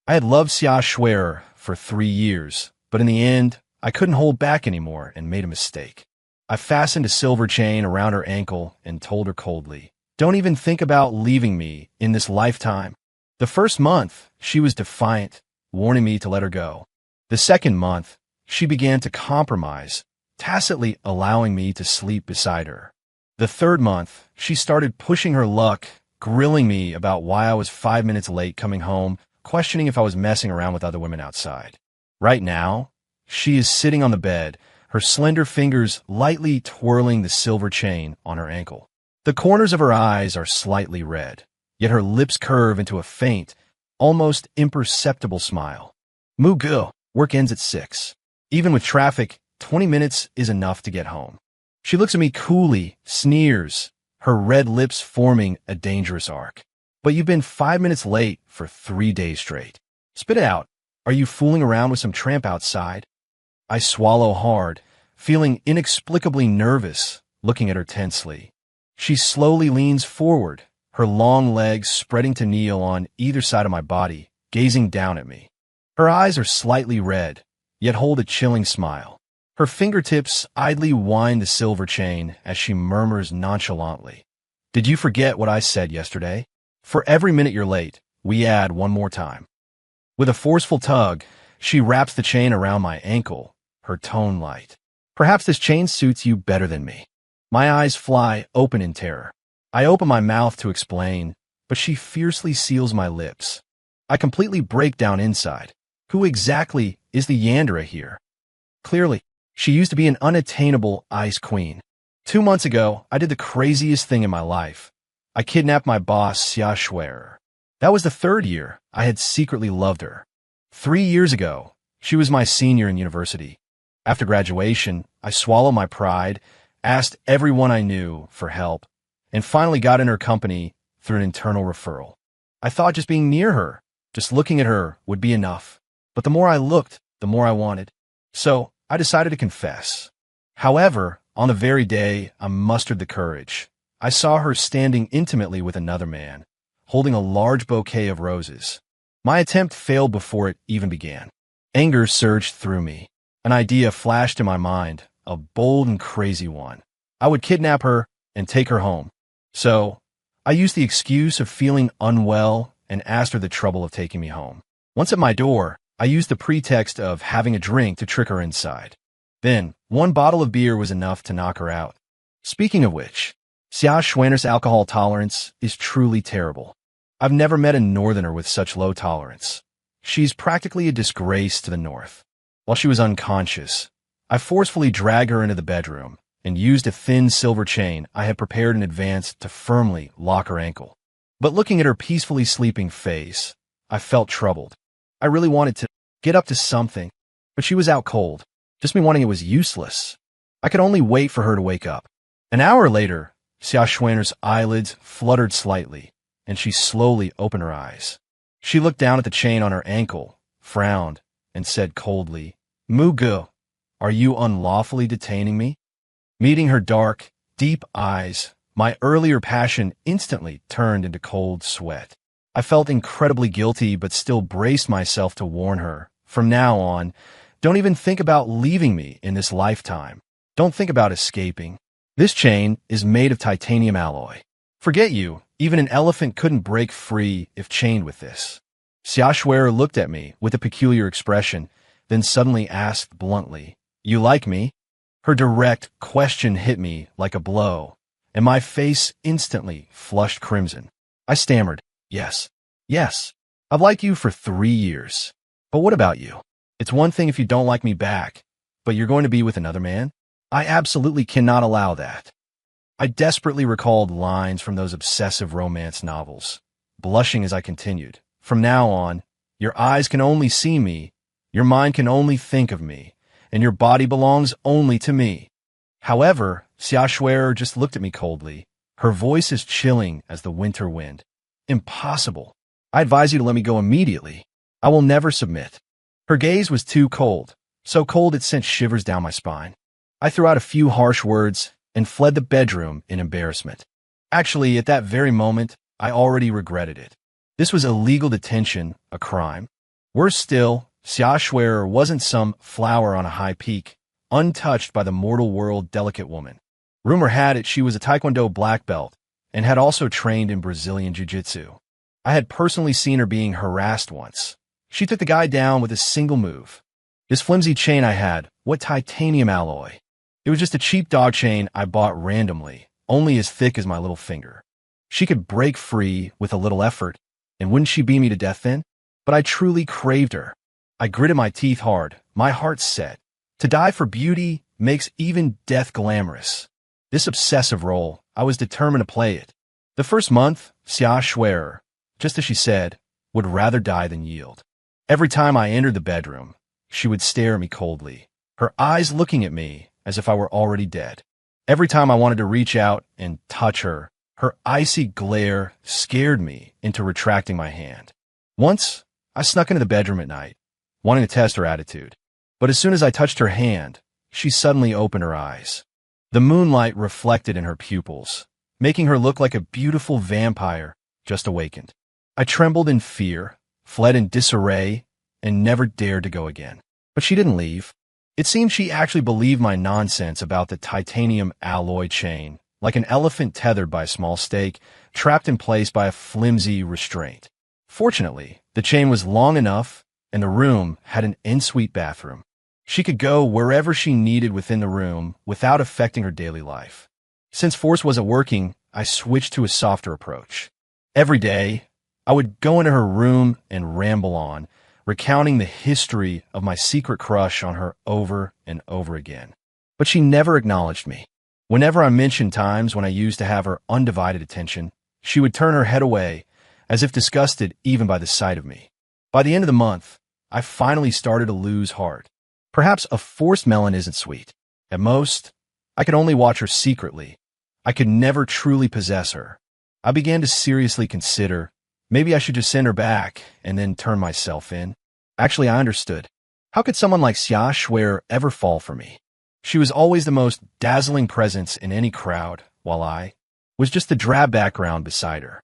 I had loved Xia Shuer for 3 years, but in the end, I couldn't hold back anymore and made a mistake. I fastened a silver chain around her ankle and told her coldly, "Don't even think about leaving me in this lifetime." The first month, she was defiant, warning me to let her go. The second month, she began to compromise, tacitly allowing me to sleep beside her. The third month, she started pushing her luck, grilling me about why I was 5 minutes late coming home, questioning if I was messing around with other women outside. Right now, she is sitting on the bed, her slender fingers lightly twirling the silver chain on her ankle. The corners of her eyes are slightly red, yet her lips curve into a faint, almost imperceptible smile. Mugu, work ends at 6. Even with traffic, 20 minutes is enough to get home. She looks at me coolly, sneers, her red lips forming a dangerous arc. But you've been 5 minutes late for 3 days straight. Spit it out. Are you fooling around with some tramp outside? I swallow hard, feeling inexplicably nervous, looking at her tensely. She slowly leans forward, her long legs spreading to kneel on either side of my body, gazing down at me. Her eyes are slightly red, yet hold a chilling smile. Her fingertips idly wind the silver chain as she murmurs nonchalantly, "Did you forget what I said yesterday? For every minute you're late, we add one more time." With a forceful tug, she wraps the chain around my ankle, her tone light. "Perhaps this chain suits you better than me." My eyes fly open in terror. I open my mouth to explain, but she fiercely seals my lips. I completely break down inside. Who exactly is the Yandere here? Clearly, she used to be an unattainable ice queen. 2 months ago, I did the craziest thing in my life. I kidnapped my boss, Xia Shuer. That was the third year I had secretly loved her. 3 years ago, she was my senior in university. After graduation, I swallowed my pride, asked everyone I knew for help, and finally got in her company through an internal referral. I thought just being near her, just looking at her, would be enough. But the more I looked, the more I wanted. So I decided to confess. However, on the very day I mustered the courage, I saw her standing intimately with another man, holding a large bouquet of roses. My attempt failed before it even began. Anger surged through me. An idea flashed in my mind, a bold and crazy one. I would kidnap her and take her home. So, I used the excuse of feeling unwell and asked her the trouble of taking me home. Once at my door, I used the pretext of having a drink to trick her inside. Then, one bottle of beer was enough to knock her out. Speaking of which, Xia Shuer's alcohol tolerance is truly terrible. I've never met a northerner with such low tolerance. She's practically a disgrace to the north. While she was unconscious, I forcefully dragged her into the bedroom and used a thin silver chain I had prepared in advance to firmly lock her ankle. But looking at her peacefully sleeping face, I felt troubled. I really wanted to get up to something, but she was out cold. Just me wanting it was useless. I could only wait for her to wake up. An hour later, Xia Shuer's eyelids fluttered slightly, and she slowly opened her eyes. She looked down at the chain on her ankle, frowned, and said coldly, "Mugu, are you unlawfully detaining me?" Meeting her dark, deep eyes, my earlier passion instantly turned into cold sweat. I felt incredibly guilty but still braced myself to warn her, "From now on, don't even think about leaving me in this lifetime. Don't think about escaping. This chain is made of titanium alloy. Forget you, even an elephant couldn't break free if chained with this." Xia Shuer looked at me with a peculiar expression, then suddenly asked bluntly, "You like me?" Her direct question hit me like a blow, and my face instantly flushed crimson. I stammered, Yes. I've liked you for 3 years. But what about you? It's one thing if you don't like me back, but you're going to be with another man? I absolutely cannot allow that." I desperately recalled lines from those obsessive romance novels, blushing as I continued. "From now on, your eyes can only see me, your mind can only think of me, and your body belongs only to me." However, Xia Shuer just looked at me coldly, her voice as chilling as the winter wind. "Impossible. I advise you to let me go immediately. I will never submit." Her gaze was too cold, so cold it sent shivers down my spine. I threw out a few harsh words and fled the bedroom in embarrassment. Actually, at that very moment, I already regretted it. This was illegal detention, a crime. Worse still, Xia Shui'er wasn't some flower on a high peak, untouched by the mortal world delicate woman. Rumor had it she was a Taekwondo black belt and had also trained in Brazilian Jiu-Jitsu. I had personally seen her being harassed once. She took the guy down with a single move. This flimsy chain I had, what titanium alloy? It was just a cheap dog chain I bought randomly, only as thick as my little finger. She could break free with a little effort, and wouldn't she beat me to death then? But I truly craved her. I gritted my teeth hard, my heart set. To die for beauty makes even death glamorous. This obsessive role, I was determined to play it. The first month, Xia Shui'er, just as she said, would rather die than yield. Every time I entered the bedroom, she would stare at me coldly, her eyes looking at me as if I were already dead. Every time I wanted to reach out and touch her, her icy glare scared me into retracting my hand. Once, I snuck into the bedroom at night, wanting to test her attitude. But as soon as I touched her hand, she suddenly opened her eyes. The moonlight reflected in her pupils, making her look like a beautiful vampire just awakened. I trembled in fear, fled in disarray, and never dared to go again. But she didn't leave. It seemed she actually believed my nonsense about the titanium alloy chain, like an elephant tethered by a small stake, trapped in place by a flimsy restraint. Fortunately, the chain was long enough, and the room had an en-suite bathroom. She could go wherever she needed within the room without affecting her daily life. Since force wasn't working, I switched to a softer approach. Every day, I would go into her room and ramble on, recounting the history of my secret crush on her over and over again. But she never acknowledged me. Whenever I mentioned times when I used to have her undivided attention, she would turn her head away, as if disgusted even by the sight of me. By the end of the month, I finally started to lose heart. Perhaps a forced melon isn't sweet. At most, I could only watch her secretly. I could never truly possess her. I began to seriously consider, maybe I should just send her back and then turn myself in. Actually, I understood. How could someone like Xia Shui'er ever fall for me? She was always the most dazzling presence in any crowd, while I was just the drab background beside her.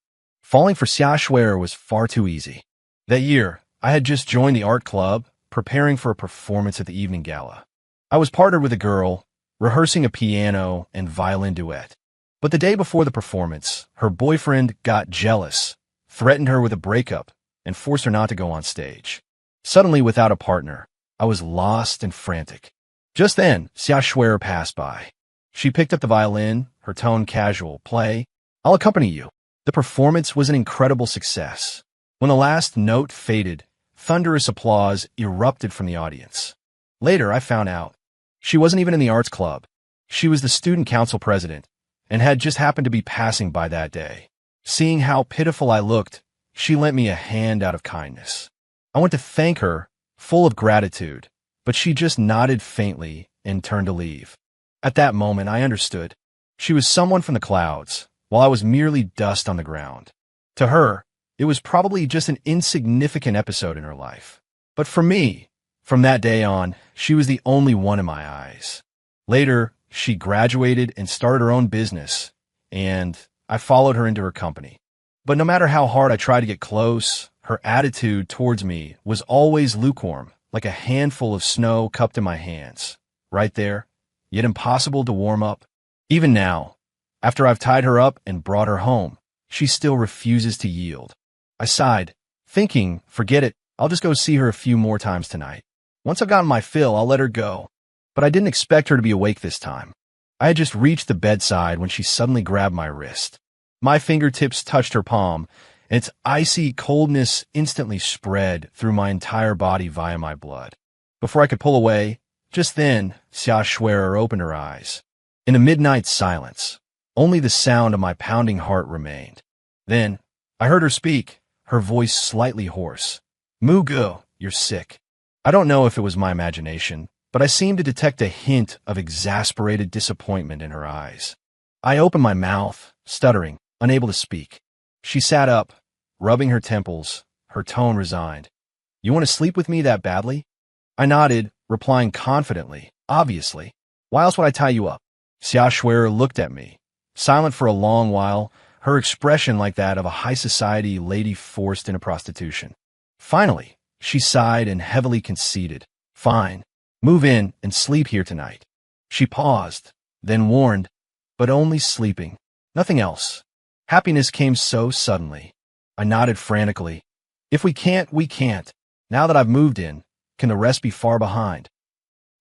Falling for Xia Shui'er was far too easy. That year, I had just joined the art club, preparing for a performance at the evening gala. I was partnered with a girl, rehearsing a piano and violin duet. But the day before the performance, her boyfriend got jealous, threatened her with a breakup, and forced her not to go on stage. Suddenly, without a partner, I was lost and frantic. Just then, Xia Shui'er passed by. She picked up the violin, her tone casual. Play. I'll accompany you. The performance was an incredible success. When the last note faded, thunderous applause erupted from the audience. Later, I found out she wasn't even in the arts club. She was the student council president and had just happened to be passing by that day. Seeing how pitiful I looked, she lent me a hand out of kindness. I went to thank her, full of gratitude, but she just nodded faintly and turned to leave. At that moment, I understood. She was someone from the clouds, while I was merely dust on the ground. To her, it was probably just an insignificant episode in her life. But for me, from that day on, she was the only one in my eyes. Later, she graduated and started her own business, and I followed her into her company. But no matter how hard I tried to get close, her attitude towards me was always lukewarm, like a handful of snow cupped in my hands. Right there, yet impossible to warm up. Even now, after I've tied her up and brought her home, she still refuses to yield. I sighed, thinking, forget it, I'll just go see her a few more times tonight. Once I've gotten my fill, I'll let her go. But I didn't expect her to be awake this time. I had just reached the bedside when she suddenly grabbed my wrist. My fingertips touched her palm, and its icy coldness instantly spread through my entire body via my blood. Before I could pull away, just then, Xia Shui'er opened her eyes. In the midnight silence, only the sound of my pounding heart remained. Then, I heard her speak, her voice slightly hoarse. Mugu, you're sick. I don't know if it was my imagination, but I seemed to detect a hint of exasperated disappointment in her eyes. I opened my mouth, stuttering, unable to speak. She sat up, rubbing her temples, her tone resigned. You want to sleep with me that badly? I nodded, replying confidently, obviously. Why else would I tie you up? Xia Shui'er looked at me, silent for a long while, her expression like that of a high society lady forced into prostitution. Finally, She sighed and heavily conceded. Fine. Move in and sleep here tonight. She paused, then warned, but only sleeping. Nothing else. Happiness came so suddenly. I nodded frantically. If we can't, we can't. Now that I've moved in, can the rest be far behind?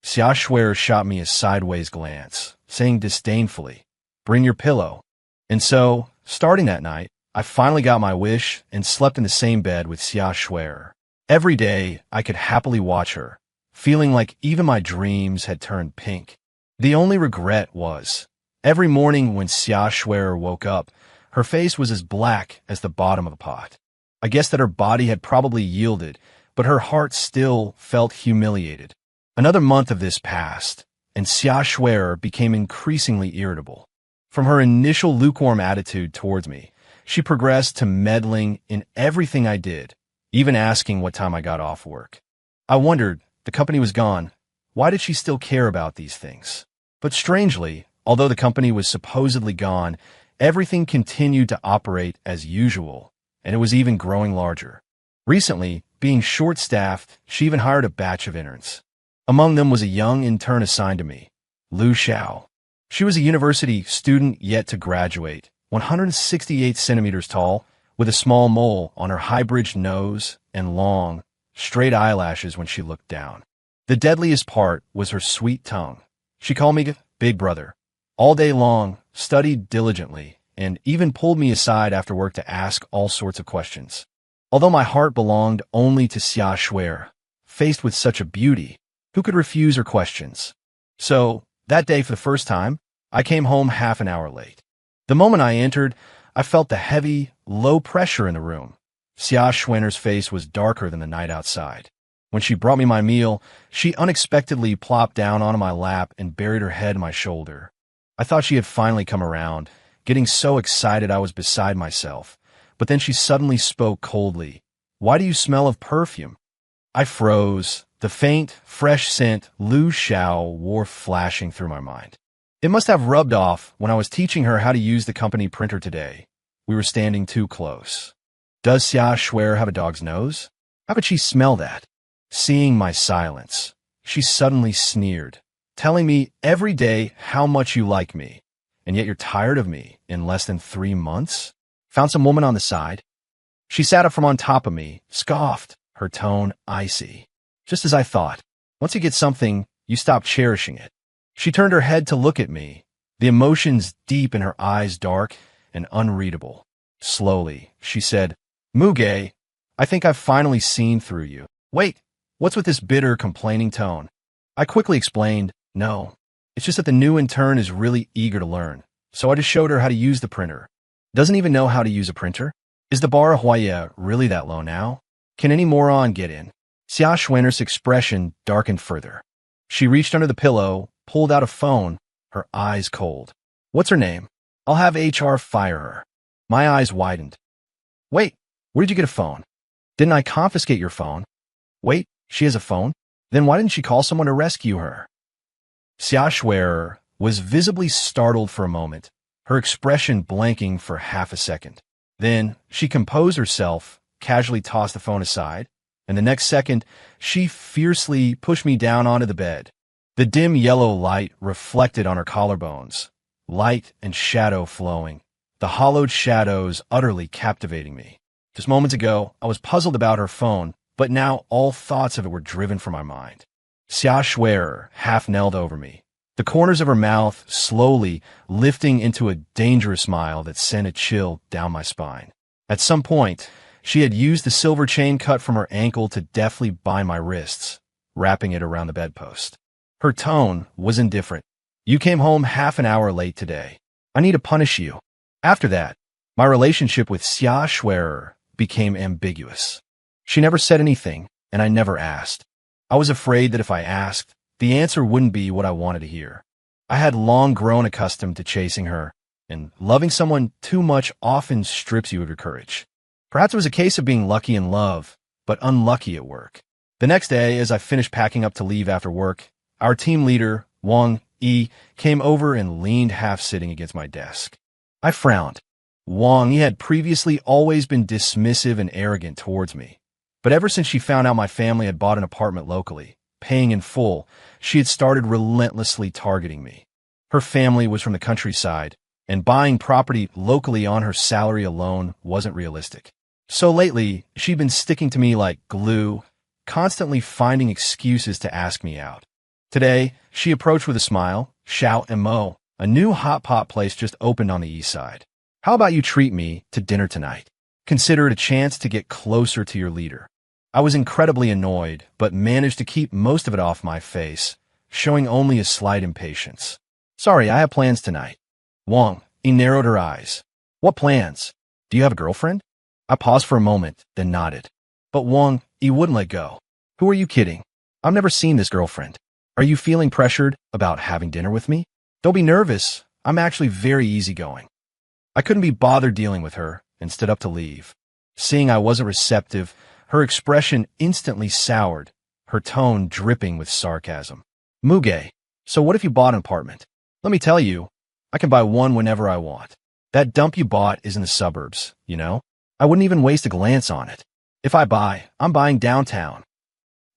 Xia Shuer shot me a sideways glance, saying disdainfully, bring your pillow. And so, starting that night, I finally got my wish and slept in the same bed with Xia Shuer. Every day, I could happily watch her, feeling like even my dreams had turned pink. The only regret was, every morning when Xia Shuer woke up, her face was as black as the bottom of the pot. I guess that her body had probably yielded, but her heart still felt humiliated. Another month of this passed, and Xia Shuer became increasingly irritable. From her initial lukewarm attitude towards me, she progressed to meddling in everything I did, even asking what time I got off work. I wondered, the company was gone, why did she still care about these things? But strangely, although the company was supposedly gone, everything continued to operate as usual, and it was even growing larger. Recently, being short-staffed, she even hired a batch of interns. Among them was a young intern assigned to me, Lu Xiao. She was a university student yet to graduate, 168 centimeters tall, with a small mole on her high-bridged nose and long, straight eyelashes when she looked down. The deadliest part was her sweet tongue. She called me Big Brother. All day long, studied diligently, and even pulled me aside after work to ask all sorts of questions. Although my heart belonged only to Xia Shuer, faced with such a beauty, who could refuse her questions? So, that day for the first time, I came home half an hour late. The moment I entered, I felt the heavy, low pressure in the room. Xia Shuer's face was darker than the night outside. When she brought me my meal, she unexpectedly plopped down onto my lap and buried her head in my shoulder. I thought she had finally come around, getting so excited I was beside myself. But then she suddenly spoke coldly. Why do you smell of perfume? I froze, the faint, fresh scent Lu Xiao wore flashing through my mind. It must have rubbed off when I was teaching her how to use the company printer today. We were standing too close. Does Xia Shuer have a dog's nose? How could she smell that? Seeing my silence, she suddenly sneered, telling me every day how much you like me, and yet you're tired of me in less than 3 months? Found some woman on the side? She sat up from on top of me, scoffed, her tone icy. Just as I thought. Once you get something, you stop cherishing it. She turned her head to look at me, the emotions deep in her eyes dark and unreadable. Slowly, she said, Muge, I think I've finally seen through you. Wait, what's with this bitter, complaining tone? I quickly explained, no, it's just that the new intern is really eager to learn. So I just showed her how to use the printer. Doesn't even know how to use a printer? Is the bar Huaya really that low now? Can any moron get in? Xia Shuer's expression darkened further. She reached under the pillow, pulled out a phone, her eyes cold. What's her name? I'll have HR fire her. My eyes widened. Wait, where did you get a phone? Didn't I confiscate your phone? Wait, she has a phone? Then why didn't she call someone to rescue her? Xia Shuer was visibly startled for a moment, her expression blanking for half a second. Then she composed herself, casually tossed the phone aside, and the next second, she fiercely pushed me down onto the bed. The dim yellow light reflected on her collarbones, light and shadow flowing, the hollowed shadows utterly captivating me. Just moments ago, I was puzzled about her phone, but now all thoughts of it were driven from my mind. Xia Shuer half knelt over me, the corners of her mouth slowly lifting into a dangerous smile that sent a chill down my spine. At some point, she had used the silver chain cut from her ankle to deftly bind my wrists, wrapping it around the bedpost. Her tone was indifferent. You came home half an hour late today. I need to punish you. After that, my relationship with Xia Shuer became ambiguous. She never said anything, and I never asked. I was afraid that if I asked, the answer wouldn't be what I wanted to hear. I had long grown accustomed to chasing her, and loving someone too much often strips you of your courage. Perhaps it was a case of being lucky in love, but unlucky at work. The next day, as I finished packing up to leave after work, our team leader, Wang Yi, came over and leaned half-sitting against my desk. I frowned. Wang Yi had previously always been dismissive and arrogant towards me, But ever since she found out my family had bought an apartment locally, paying in full, she had started relentlessly targeting me. Her family was from the countryside, and buying property locally on her salary alone wasn't realistic. So lately, she'd been sticking to me like glue, constantly finding excuses to ask me out. Today, she approached with a smile, shout, and mo. A new hot pot place just opened on the east side. How about you treat me to dinner tonight? Consider it a chance to get closer to your leader. I was incredibly annoyed, but managed to keep most of it off my face, showing only a slight impatience. Sorry, I have plans tonight. Wang, he narrowed her eyes. What plans? Do you have a girlfriend? I paused for a moment, then nodded. But Wang, he wouldn't let go. Who are you kidding? I've never seen this girlfriend. Are you feeling pressured about having dinner with me? Don't be nervous. I'm actually very easygoing. I couldn't be bothered dealing with her and stood up to leave. Seeing I wasn't receptive, her expression instantly soured, her tone dripping with sarcasm. Muge, so what if you bought an apartment? Let me tell you, I can buy one whenever I want. That dump you bought is in the suburbs, you know? I wouldn't even waste a glance on it. If I buy, I'm buying downtown.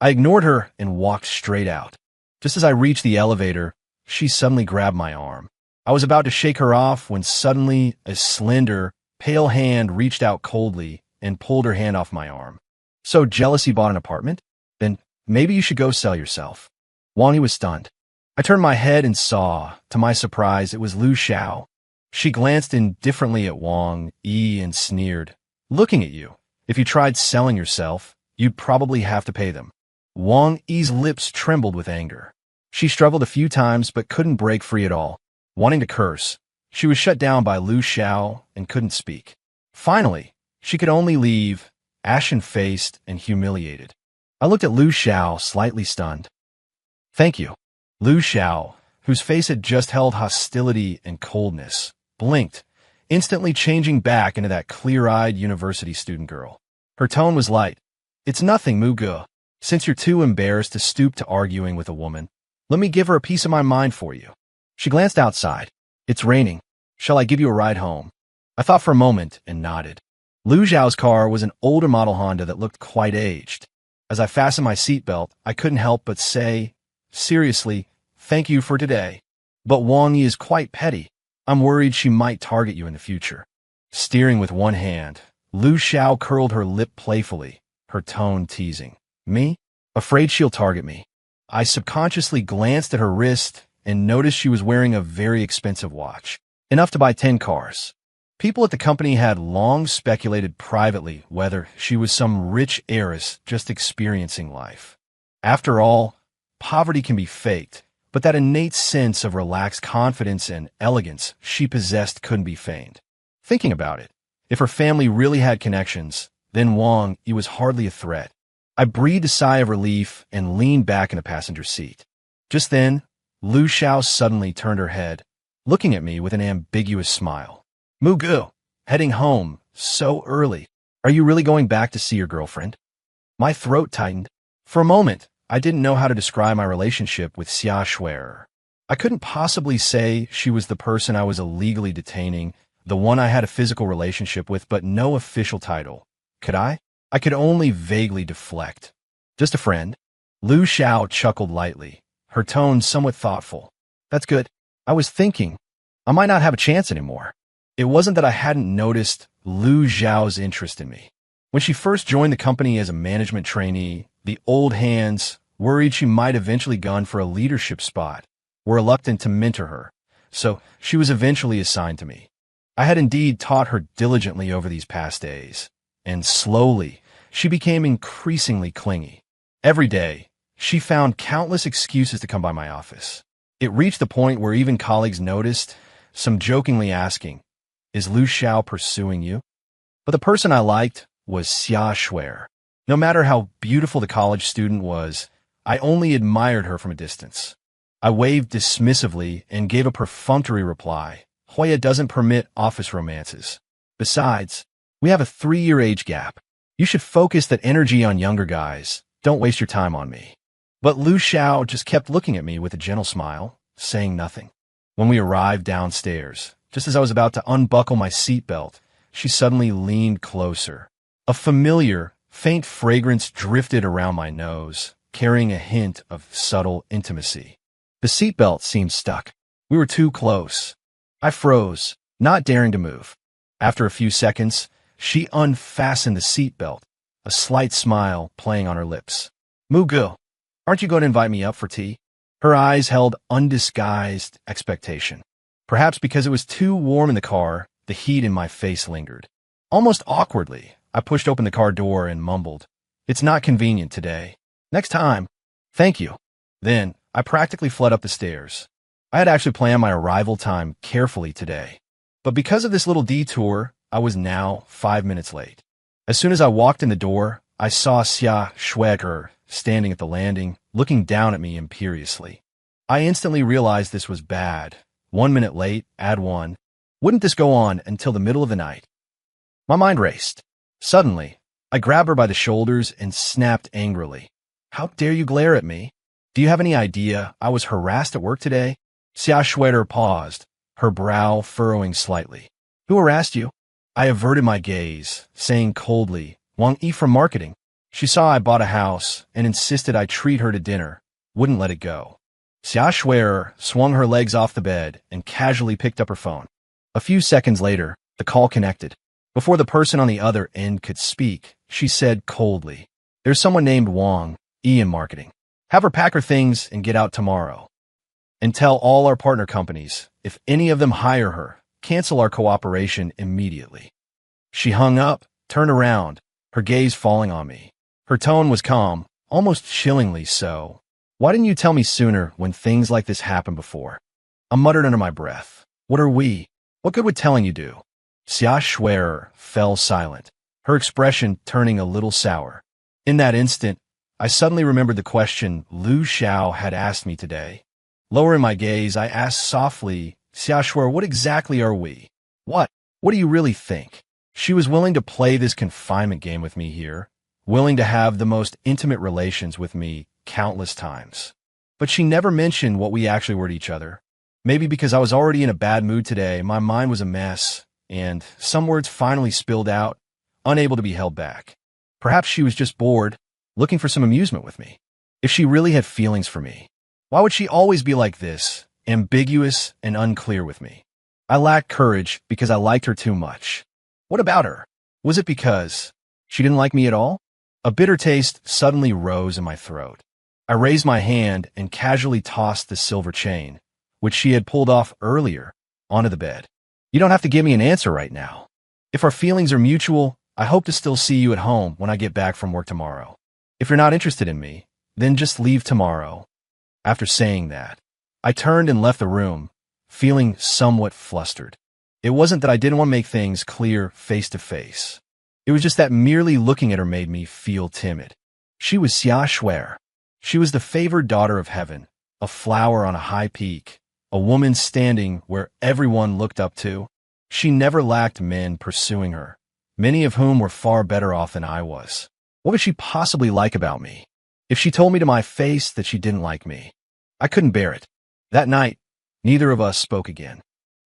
I ignored her and walked straight out. Just as I reached the elevator, she suddenly grabbed my arm. I was about to shake her off when suddenly a slender, pale hand reached out coldly and pulled her hand off my arm. So jealous you bought an apartment? Then maybe you should go sell yourself. Wang was stunned. I turned my head and saw, to my surprise, it was Lu Xiao. She glanced indifferently at Wang Yi and sneered. Looking at you, if you tried selling yourself, you'd probably have to pay them. Wang Yi's lips trembled with anger. She struggled a few times but couldn't break free at all. Wanting to curse, she was shut down by Lu Xiao and couldn't speak. Finally, she could only leave, ashen-faced and humiliated. I looked at Lu Xiao, slightly stunned. Thank you. Lu Xiao, whose face had just held hostility and coldness, blinked, instantly changing back into that clear-eyed university student girl. Her tone was light. It's nothing, Muge. Since you're too embarrassed to stoop to arguing with a woman, let me give her a piece of my mind for you. She glanced outside. It's raining. Shall I give you a ride home? I thought for a moment and nodded. Lu Xiao's car was an older model Honda that looked quite aged. As I fastened my seatbelt, I couldn't help but say, seriously, thank you for today. But Wang Yi is quite petty. I'm worried she might target you in the future. Steering with one hand, Lu Xiao curled her lip playfully, her tone teasing. Me? Afraid she'll target me. I subconsciously glanced at her wrist and noticed she was wearing a very expensive watch, enough to buy 10 cars. People at the company had long speculated privately whether she was some rich heiress just experiencing life. After all, poverty can be faked, but that innate sense of relaxed confidence and elegance she possessed couldn't be feigned. Thinking about it, if her family really had connections, then Wang Yi was hardly a threat. I breathed a sigh of relief and leaned back in the passenger seat. Just then, Lu Xiao suddenly turned her head, looking at me with an ambiguous smile. Muge, heading home, so early. Are you really going back to see your girlfriend? My throat tightened. For a moment, I didn't know how to describe my relationship with Xia Shuer. I couldn't possibly say she was the person I was illegally detaining, the one I had a physical relationship with, but no official title. Could I? I could only vaguely deflect. Just a friend. Lu Xiao chuckled lightly, her tone somewhat thoughtful. That's good. I was thinking, I might not have a chance anymore. It wasn't that I hadn't noticed Lu Xiao's interest in me. When she first joined the company as a management trainee, the old hands, worried she might eventually gun for a leadership spot, were reluctant to mentor her, so she was eventually assigned to me. I had indeed taught her diligently over these past days, and slowly, she became increasingly clingy. Every day, she found countless excuses to come by my office. It reached the point where even colleagues noticed, some jokingly asking, "Is Lu Xiao pursuing you?" But the person I liked was Xia Shuer. No matter how beautiful the college student was, I only admired her from a distance. I waved dismissively and gave a perfunctory reply. Hoya doesn't permit office romances. Besides, we have a 3-year age gap. You should focus that energy on younger guys. Don't waste your time on me. But Lu Xiao just kept looking at me with a gentle smile, saying nothing. When we arrived downstairs, just as I was about to unbuckle my seatbelt, she suddenly leaned closer. A familiar, Faint fragrance drifted around my nose, carrying a hint of subtle intimacy. The seatbelt seemed stuck. We were too close. I froze, not daring to move. After a few seconds, she unfastened the seatbelt, a slight smile playing on her lips. Mugu, aren't you going to invite me up for tea? Her eyes held undisguised expectation. Perhaps because it was too warm in the car, the heat in my face lingered. Almost awkwardly, I pushed open the car door and mumbled, "It's not convenient today. Next time." "Thank you." Then, I practically fled up the stairs. I had actually planned my arrival time carefully today. But because of this little detour, I was now 5 minutes late. As soon as I walked in the door, I saw Xia Shueger standing at the landing, looking down at me imperiously. I instantly realized this was bad. 1 minute late, add one. Wouldn't this go on until the middle of the night? My mind raced. Suddenly, I grabbed her by the shoulders and snapped angrily. "How dare you glare at me? Do you have any idea I was harassed at work today?" Xia Shueger paused, her brow furrowing slightly. "Who harassed you?" I averted my gaze, saying coldly, "Wang Yi from marketing." She saw I bought a house and insisted I treat her to dinner, wouldn't let it go. Xia Shueger swung her legs off the bed and casually picked up her phone. A few seconds later, the call connected. Before the person on the other end could speak, she said coldly, "There's someone named Wang Yi in marketing. Have her pack her things and get out tomorrow. And tell all our partner companies, if any of them hire her, cancel our cooperation immediately." She hung up, turned around, her gaze falling on me. Her tone was calm, almost chillingly so. "Why didn't you tell me sooner when things like this happened before?" I muttered under my breath. "What are we? What good would telling you do?" Xia Shueger fell silent, her expression turning a little sour. In that instant, I suddenly remembered the question Lu Xiao had asked me today. Lowering my gaze, I asked softly, "Xia Shueger, what exactly are we? What? What do you really think?" She was willing to play this confinement game with me here, willing to have the most intimate relations with me countless times. But she never mentioned what we actually were to each other. Maybe because I was already in a bad mood today, my mind was a mess, and some words finally spilled out, unable to be held back. Perhaps she was just bored, looking for some amusement with me. If she really had feelings for me, why would she always be like this, ambiguous and unclear with me? I lacked courage because I liked her too much. What about her? Was it because she didn't like me at all? A bitter taste suddenly rose in my throat. I raised my hand and casually tossed the silver chain, which she had pulled off earlier, onto the bed. "You don't have to give me an answer right now. If our feelings are mutual, I hope to still see you at home when I get back from work tomorrow. If you're not interested in me, then just leave tomorrow." After saying that, I turned and left the room, feeling somewhat flustered. It wasn't that I didn't want to make things clear face to face. It was just that merely looking at her made me feel timid. She was Xia Shueger. She was the favored daughter of heaven, a flower on a high peak, a woman standing where everyone looked up to. She never lacked men pursuing her, many of whom were far better off than I was. What could she possibly like about me? If she told me to my face that she didn't like me, I couldn't bear it. That night, neither of us spoke again.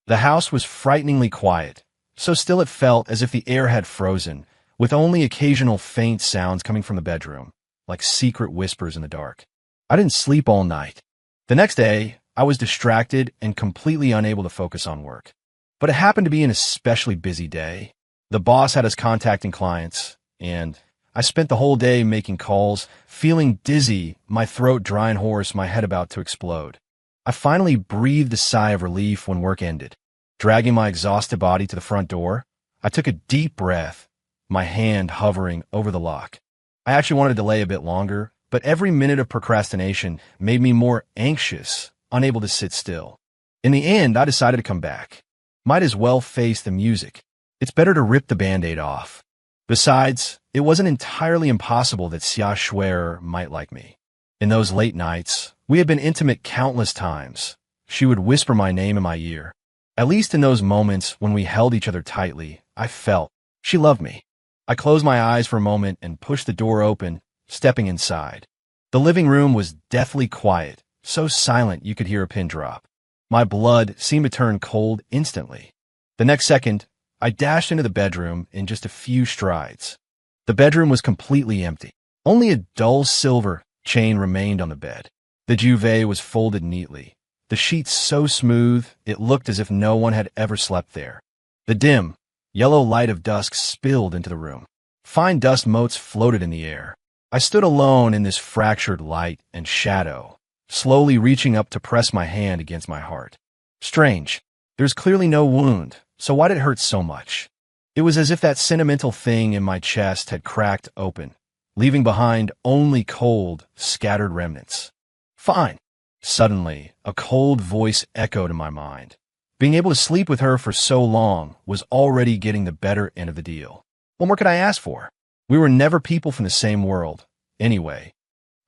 The house was frighteningly quiet, so still it felt as if the air had frozen, with only occasional faint sounds coming from the bedroom, like secret whispers in the dark. I didn't sleep all night. The next day, I was distracted and completely unable to focus on work. But it happened to be an especially busy day. The boss had us contacting clients, and I spent the whole day making calls, feeling dizzy, my throat dry and hoarse, my head about to explode. I finally breathed a sigh of relief when work ended. Dragging my exhausted body to the front door, I took a deep breath, my hand hovering over the lock. I actually wanted to delay a bit longer, but every minute of procrastination made me more anxious, unable to sit still. In the end, I decided to come back. Might as well face the music. It's better to rip the Band-Aid off. Besides, it wasn't entirely impossible that Xia Shueger might like me. In those late nights, we had been intimate countless times. She would whisper my name in my ear. At least in those moments when we held each other tightly, I felt she loved me. I closed my eyes for a moment and pushed the door open, stepping inside. The living room was deathly quiet, so silent you could hear a pin drop. My blood seemed to turn cold instantly. The next second, I dashed into the bedroom in just a few strides. The bedroom was completely empty. Only a dull silver chain remained on the bed. The duvet was folded neatly, the sheets so smooth it looked as if no one had ever slept there. The dim, yellow light of dusk spilled into the room. Fine dust motes floated in the air. I stood alone in this fractured light and shadow, slowly reaching up to press my hand against my heart. Strange. There's clearly no wound, so why did it hurt so much? It was as if that sentimental thing in my chest had cracked open, leaving behind only cold, scattered remnants. Fine. Suddenly, a cold voice echoed in my mind. Being able to sleep with her for so long was already getting the better end of the deal. What more could I ask for? We were never people from the same world. Anyway,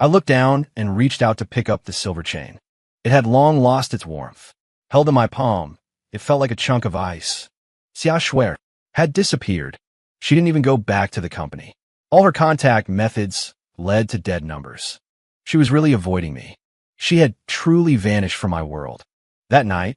I looked down and reached out to pick up the silver chain. It had long lost its warmth. Held in my palm, it felt like a chunk of ice. Xia Shuer had disappeared. She didn't even go back to the company. All her contact methods led to dead numbers. She was really avoiding me. She had truly vanished from my world. That night,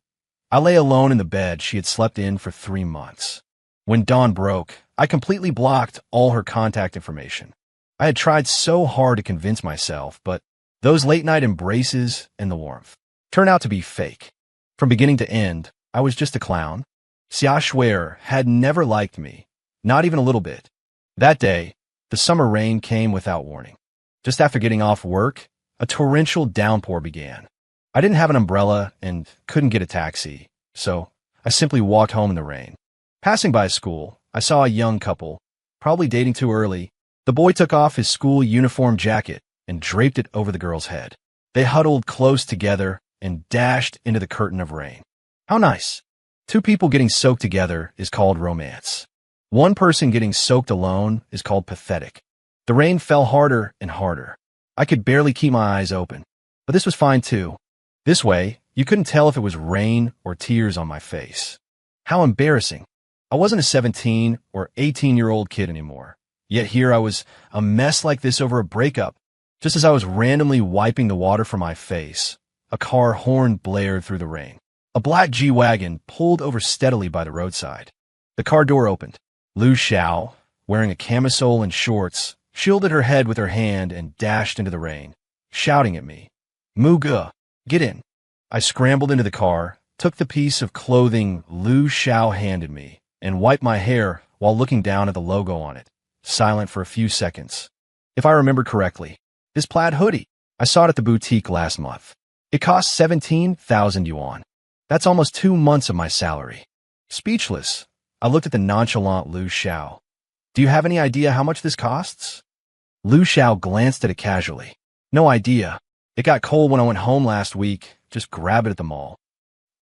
I lay alone in the bed she had slept in for 3 months. When dawn broke, I completely blocked all her contact information. I had tried so hard to convince myself, but those late-night embraces and the warmth turned out to be fake. From beginning to end, I was just a clown. Xia Shuer had never liked me, not even a little bit. That day, the summer rain came without warning. Just after getting off work, a torrential downpour began. I didn't have an umbrella and couldn't get a taxi, so I simply walked home in the rain. Passing by a school, I saw a young couple, probably dating too early. The boy took off his school uniform jacket and draped it over the girl's head. They huddled close together and dashed into the curtain of rain. How nice. 2 people getting soaked together is called romance. 1 person getting soaked alone is called pathetic. The rain fell harder and harder. I could barely keep my eyes open, but this was fine too. This way, you couldn't tell if it was rain or tears on my face. How embarrassing. I wasn't a 17 or 18-year-old kid anymore. Yet here I was, a mess like this over a breakup. Just as I was randomly wiping the water from my face, a car horn blared through the rain. A black G-Wagon pulled over steadily by the roadside. The car door opened. Lu Xiao, wearing a camisole and shorts, shielded her head with her hand and dashed into the rain, shouting at me, "Mu Ge, get in." I scrambled into the car, took the piece of clothing Lu Xiao handed me, and wiped my hair while looking down at the logo on it, silent for a few seconds. If I remember correctly, this plaid hoodie, I saw it at the boutique last month. It cost 17,000 yuan. That's almost 2 months of my salary. Speechless, I looked at the nonchalant Lu Xiao. "Do you have any idea how much this costs?" Lu Xiao glanced at it casually. "No idea. It got cold when I went home last week. Just grab it at the mall."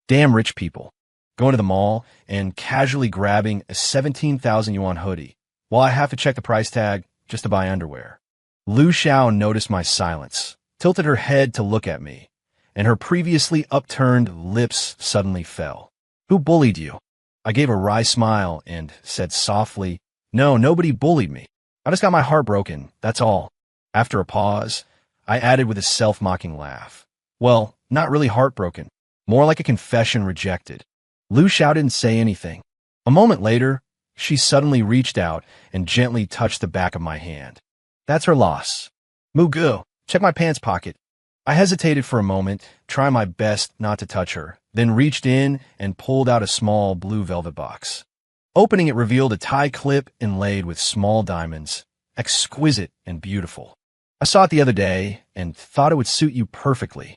Damn rich people. Going to the mall and casually grabbing a 17,000 yuan hoodie, while I have to check the price tag just to buy underwear. Lu Xiao noticed my silence, tilted her head to look at me, and her previously upturned lips suddenly fell. "Who bullied you?" I gave a wry smile and said softly, "No, nobody bullied me. I just got my heart broken, that's all." After a pause, I added with a self-mocking laugh, "Well, not really heartbroken, more like a confession rejected." Lu Xiao didn't say anything. A moment later, she suddenly reached out and gently touched the back of my hand. "That's her loss. Mu Ge, check my pants pocket." I hesitated for a moment, trying my best not to touch her, then reached in and pulled out a small blue velvet box. Opening it revealed a tie clip inlaid with small diamonds, exquisite and beautiful. "I saw it the other day and thought it would suit you perfectly."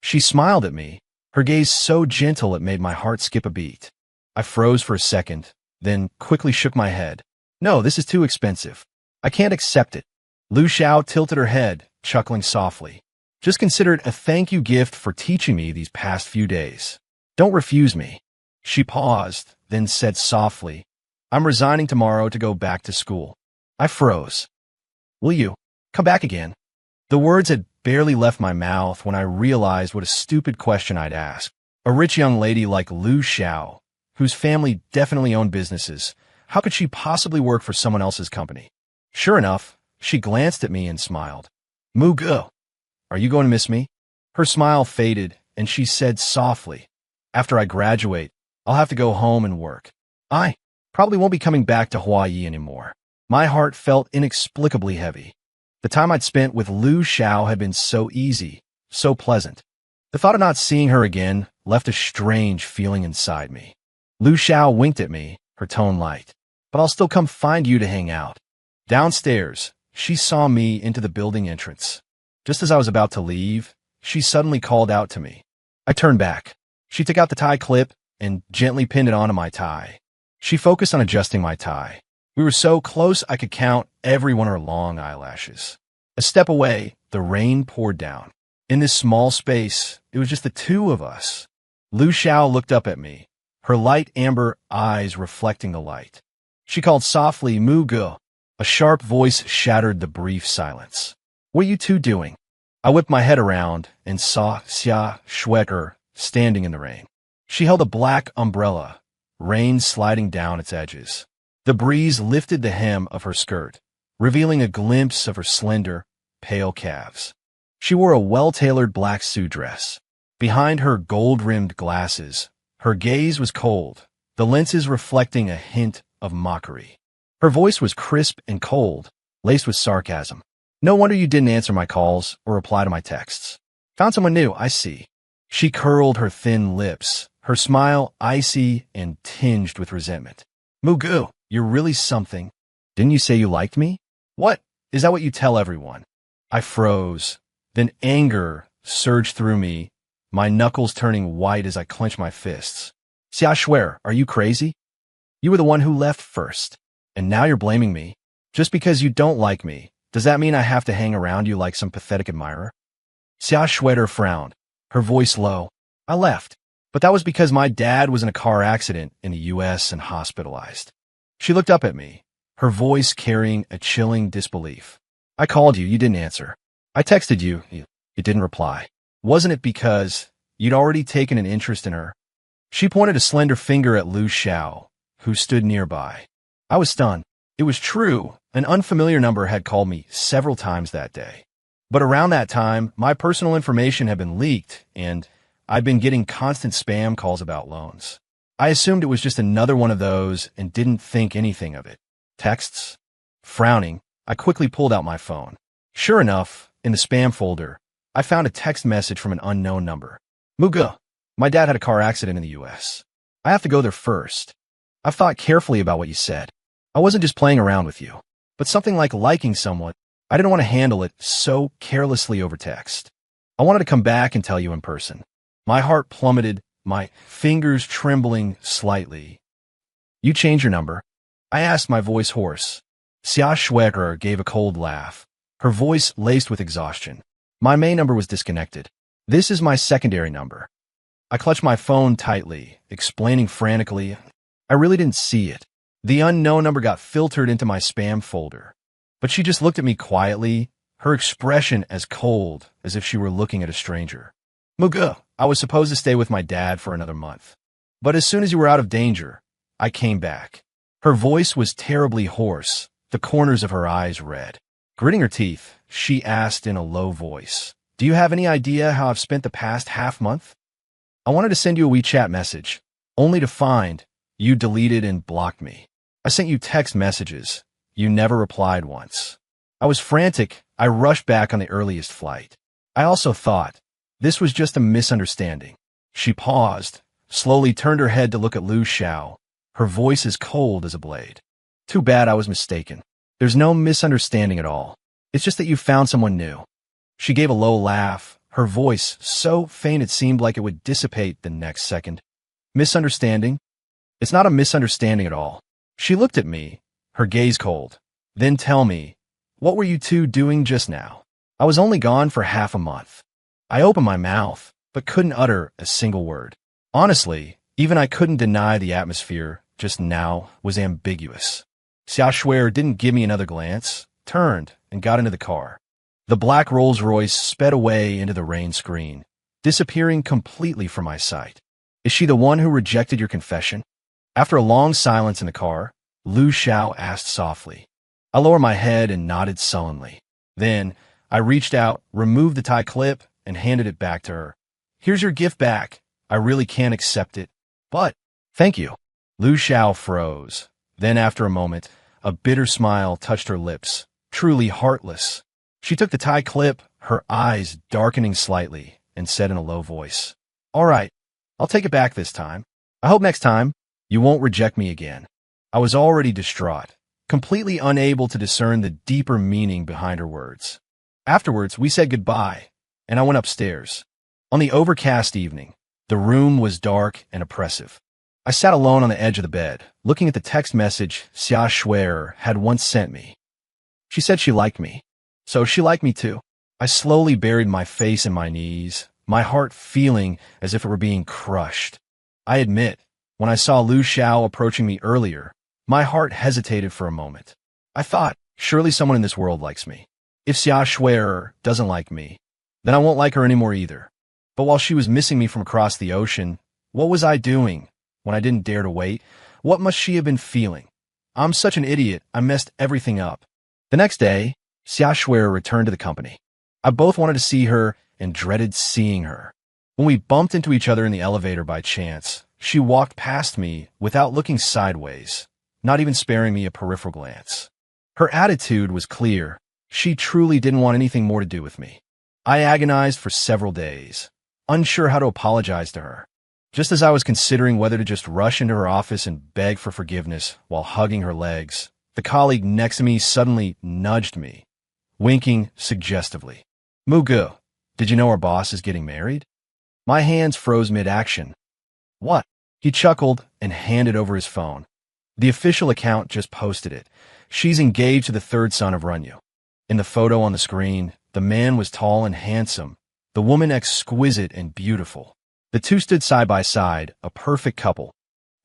She smiled at me, her gaze so gentle it made my heart skip a beat. I froze for a second, then quickly shook my head. "No, this is too expensive. I can't accept it." Lu Xiao tilted her head, chuckling softly. "Just consider it a thank you gift for teaching me these past few days. Don't refuse me." She paused, then said softly, "I'm resigning tomorrow to go back to school." I froze. "Will you come back again?" The words had barely left my mouth when I realized what a stupid question I'd asked. A rich young lady like Lu Xiao, whose family definitely owned businesses, how could she possibly work for someone else's company? Sure enough, she glanced at me and smiled. "Mu Ge, are you going to miss me?" Her smile faded, and she said softly, "After I graduate, I'll have to go home and work. I probably won't be coming back to Hawaii anymore." My heart felt inexplicably heavy. The time I'd spent with Lu Xiao had been so easy, so pleasant. The thought of not seeing her again left a strange feeling inside me. Lu Xiao winked at me, her tone light. But I'll still come find you to hang out. Downstairs, she saw me into the building entrance. Just as I was about to leave, she suddenly called out to me. I turned back. She took out the tie clip and gently pinned it onto my tie. She focused on adjusting my tie. We were so close I could count every one of her long eyelashes. A step away, the rain poured down. In this small space, it was just the two of us. Lu Xiao looked up at me, her light amber eyes reflecting the light. She called softly, Mu Ge. A sharp voice shattered the brief silence. What are you two doing? I whipped my head around and saw Xia Shue'er standing in the rain. She held a black umbrella, rain sliding down its edges. The breeze lifted the hem of her skirt, revealing a glimpse of her slender, pale calves. She wore a well-tailored black suit dress. Behind her gold-rimmed glasses, her gaze was cold, the lenses reflecting a hint of mockery. Her voice was crisp and cold, laced with sarcasm. No wonder you didn't answer my calls or reply to my texts. Found someone new, I see. She curled her thin lips, her smile icy and tinged with resentment. Mugu, you're really something. Didn't you say you liked me? What? Is that what you tell everyone? I froze. Then anger surged through me, my knuckles turning white as I clenched my fists. Xia Shue'er, are you crazy? You were the one who left first, and now you're blaming me. Just because you don't like me, does that mean I have to hang around you like some pathetic admirer? Xia Shue'er frowned, her voice low. I left, but that was because my dad was in a car accident in the U.S. and hospitalized. She looked up at me, her voice carrying a chilling disbelief. I called you, you didn't answer. I texted you, you didn't reply. Wasn't it because you'd already taken an interest in her? She pointed a slender finger at Lu Xiao, who stood nearby. I was stunned. It was true. An unfamiliar number had called me several times that day. But around that time, my personal information had been leaked, and I'd been getting constant spam calls about loans. I assumed it was just another one of those and didn't think anything of it. Texts? Frowning, I quickly pulled out my phone. Sure enough, in the spam folder, I found a text message from an unknown number. Mugu, my dad had a car accident in the U.S. I have to go there first. I've thought carefully about what you said. I wasn't just playing around with you, but something like liking someone, I didn't want to handle it so carelessly over text. I wanted to come back and tell you in person. My heart plummeted, my fingers trembling slightly. You changed your number? I asked, my voice hoarse. Xia Shue'er gave a cold laugh, her voice laced with exhaustion. My main number was disconnected. This is my secondary number. I clutched my phone tightly, explaining frantically. I really didn't see it. The unknown number got filtered into my spam folder. But she just looked at me quietly, her expression as cold as if she were looking at a stranger. Mugu, I was supposed to stay with my dad for another month. But as soon as you were out of danger, I came back. Her voice was terribly hoarse, the corners of her eyes red. Gritting her teeth, she asked in a low voice, Do you have any idea how I've spent the past half-month? I wanted to send you a WeChat message, only to find you deleted and blocked me. I sent you text messages. You never replied once. I was frantic. I rushed back on the earliest flight. I also thought, this was just a misunderstanding. She paused, slowly turned her head to look at Lu Xiao, her voice as cold as a blade. Too bad I was mistaken. There's no misunderstanding at all. It's just that you found someone new. She gave a low laugh, her voice so faint it seemed like it would dissipate the next second. Misunderstanding? It's not a misunderstanding at all. She looked at me, her gaze cold. Then tell me, what were you two doing just now? I was only gone for half a month. I opened my mouth, but couldn't utter a single word. Honestly, even I couldn't deny the atmosphere just now was ambiguous. Xia Shue'er didn't give me another glance, turned, and got into the car. The black Rolls-Royce sped away into the rain screen, disappearing completely from my sight. Is she the one who rejected your confession? After a long silence in the car, Lu Xiao asked softly. I lowered my head and nodded sullenly. Then, I reached out, removed the tie clip, and handed it back to her. Here's your gift back. I really can't accept it, but thank you. Lu Xiao froze. Then, after a moment, A bitter smile touched her lips, truly heartless. She took the tie clip, her eyes darkening slightly, and said in a low voice, "All right, I'll take it back this time. I hope next time you won't reject me again." I was already distraught, completely unable to discern the deeper meaning behind her words. Afterwards, we said goodbye, and I went upstairs. On the overcast evening, the room was dark and oppressive. I sat alone on the edge of the bed, looking at the text message Xia Shuer had once sent me. She said she liked me, so she liked me too. I slowly buried my face in my knees, my heart feeling as if it were being crushed. I admit, when I saw Lu Xiao approaching me earlier, my heart hesitated for a moment. I thought, surely someone in this world likes me. If Xia Shuer doesn't like me, then I won't like her anymore either. But while she was missing me from across the ocean, what was I doing when I didn't dare to wait? What must she have been feeling? I'm such an idiot, I messed everything up. The next day, Xia Shuer returned to the company. I both wanted to see her and dreaded seeing her. When we bumped into each other in the elevator by chance, she walked past me without looking sideways, not even sparing me a peripheral glance. Her attitude was clear. She truly didn't want anything more to do with me. I agonized for several days, unsure how to apologize to her. Just as I was considering whether to just rush into her office and beg for forgiveness while hugging her legs, the colleague next to me suddenly nudged me, winking suggestively. "Mugu, did you know our boss is getting married?" My hands froze mid-action. "What?" He chuckled and handed over his phone. The official account just posted it. She's engaged to the third son of Runyu. In the photo on the screen, the man was tall and handsome, the woman exquisite and beautiful. The two stood side by side, a perfect couple.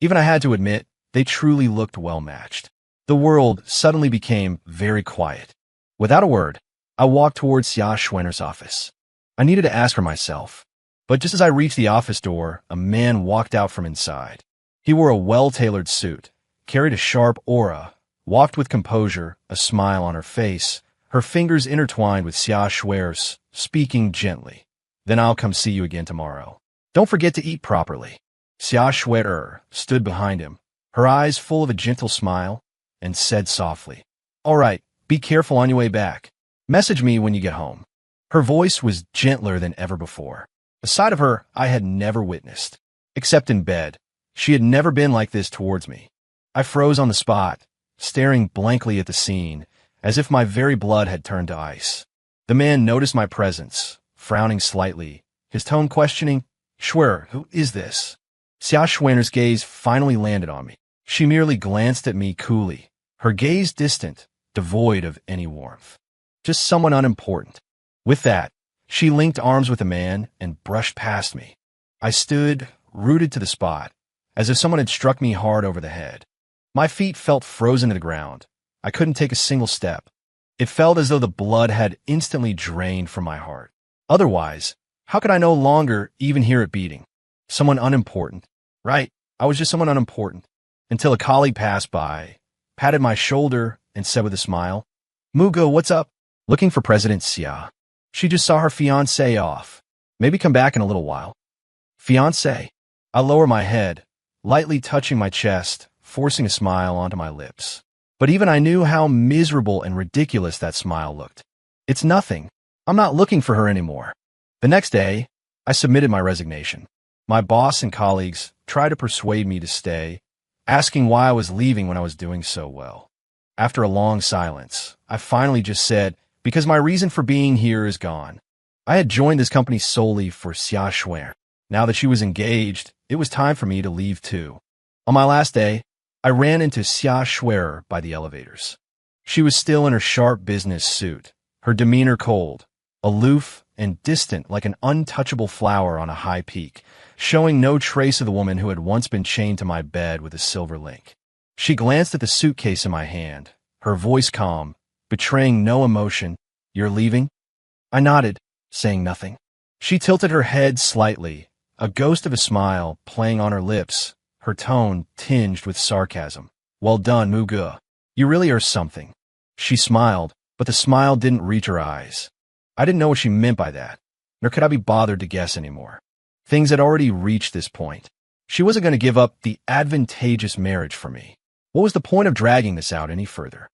Even I had to admit, they truly looked well-matched. The world suddenly became very quiet. Without a word, I walked towards Xia Shuer's office. I needed to ask her myself. But just as I reached the office door, a man walked out from inside. He wore a well-tailored suit, carried a sharp aura, walked with composure, a smile on her face, her fingers intertwined with Xia Shuer's, speaking gently. "Then I'll come see you again tomorrow. Don't forget to eat properly." Xia Shuer stood behind him, her eyes full of a gentle smile, and said softly, "All right, be careful on your way back. Message me when you get home." Her voice was gentler than ever before. A side of her I had never witnessed. Except in bed, she had never been like this towards me. I froze on the spot, staring blankly at the scene, as if my very blood had turned to ice. The man noticed my presence, frowning slightly, his tone questioning, "Shuer, who is this?" Xia Shuer's gaze finally landed on me. She merely glanced at me coolly, her gaze distant, devoid of any warmth. Just someone unimportant. With that, she linked arms with the man and brushed past me. I stood, rooted to the spot, as if someone had struck me hard over the head. My feet felt frozen to the ground. I couldn't take a single step. It felt as though the blood had instantly drained from my heart. Otherwise, how could I no longer even hear it beating? Someone unimportant. Right, I was just someone unimportant. Until a colleague passed by, patted my shoulder, and said with a smile, "Mugu, what's up?" "Looking for President Xia. She just saw her fiancé off. Maybe come back in a little while." "Fiancé?" I lower my head, lightly touching my chest, forcing a smile onto my lips. But even I knew how miserable and ridiculous that smile looked. "It's nothing. I'm not looking for her anymore." The next day, I submitted my resignation. My boss and colleagues tried to persuade me to stay, asking why I was leaving when I was doing so well. After a long silence, I finally just said, "Because my reason for being here is gone." I had joined this company solely for Xia Shuer. Now that she was engaged, it was time for me to leave too. On my last day, I ran into Xia Shuer by the elevators. She was still in her sharp business suit, her demeanor cold, aloof and distant like an untouchable flower on a high peak, showing no trace of the woman who had once been chained to my bed with a silver link. She glanced at the suitcase in my hand, her voice calm, betraying no emotion. "You're leaving?" I nodded, saying nothing. She tilted her head slightly, a ghost of a smile playing on her lips, her tone tinged with sarcasm. "Well done, Mugu. You really are something." She smiled, but the smile didn't reach her eyes. I didn't know what she meant by that, nor could I be bothered to guess anymore. Things had already reached this point. She wasn't going to give up the advantageous marriage for me. What was the point of dragging this out any further?